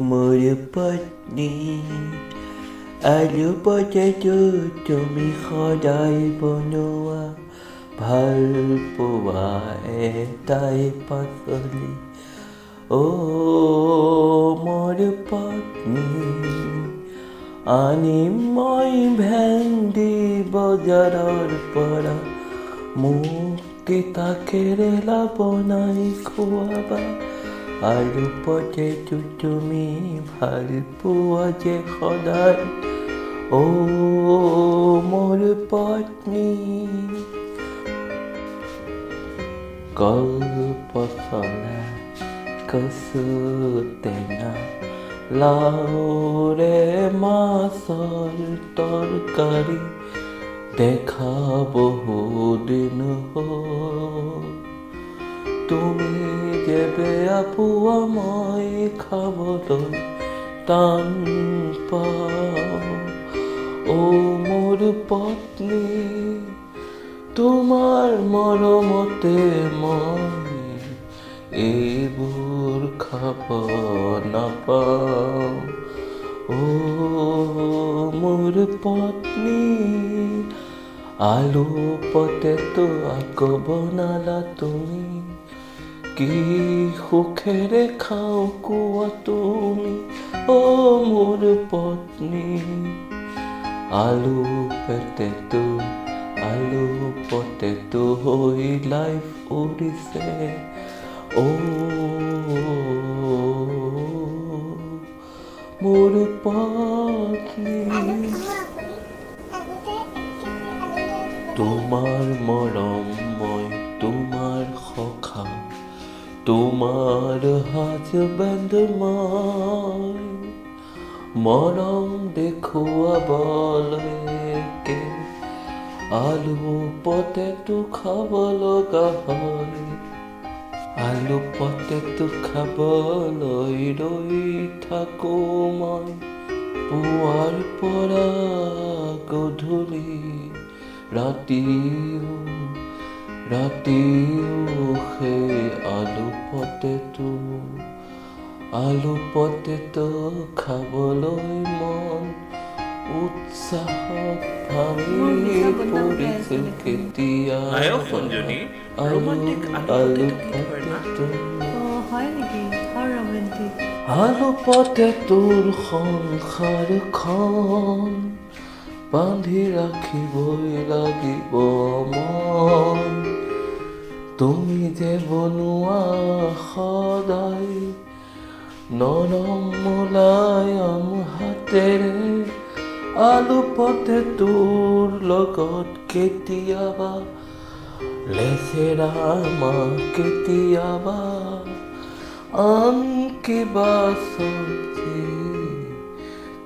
মোৰ পত্নী আলু পটেটো তুমি সদায় বনোৱা ভাল পোৱা এটাই পাচলি মোৰ পত্নী আনিম মই ভেন্দি বজাৰৰ পৰা মোক তিতা কেৰেলা বনাই খুৱাবা আলু পটেটো তুমি ভাল পোৱা যে সদায় মোৰ পত্নী কল পচলা কচু টেঙা লাওৰে মাছৰ তৰকাৰী দেখা বহুদিন হ'ল তুমি যে বেয়া পোৱা মই খাবলৈ টান পাওঁ মোৰ পত্নী তোমাৰ মৰমতে মই এইবোৰ খাব নাপাওঁ মোৰ পত্নী আলু পটেটো আকৌ বনালা তুমি কি সুখেৰে খাওঁ কোৱা তুমি মোৰ পত্নী আলু পটেটো হৈ লাইফ উৰিছে মোৰ পত্নী তোমাৰ মৰম মই তোমাৰ সখা তোমাৰ হাজবেণ্ড মই মৰম দেখুৱাবলৈকে আলু পটেটো খাব লগা হয় আলু পটেটো খাবলৈ ৰৈ থাকো মই পুৱাৰ পৰা গধূলি ৰাতিও সেই আলু পটেটো খাবলৈ মন উৎসাহত ভাঙি পৰিছিল কেতিয়া আলু পটেটো আলু পটেটোৰ সংসাৰখন বান্ধি ৰাখিবই লাগিব মই তুমি যে বনোৱা সদায় নৰম মোলায়ম হাতেৰে আলু পটেটোৰ লগত কেতিয়াবা লেচেৰা মাহ কেতিয়াবা আন কিবা চব্জি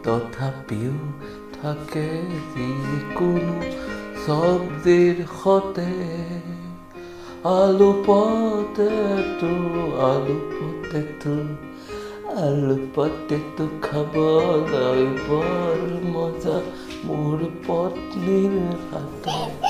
তথাপিও থাকে যিকোনো চব্জিৰ সতে আলু পটেটো খাবলৈ বৰ মজা মোৰ পত্নীৰ হাতে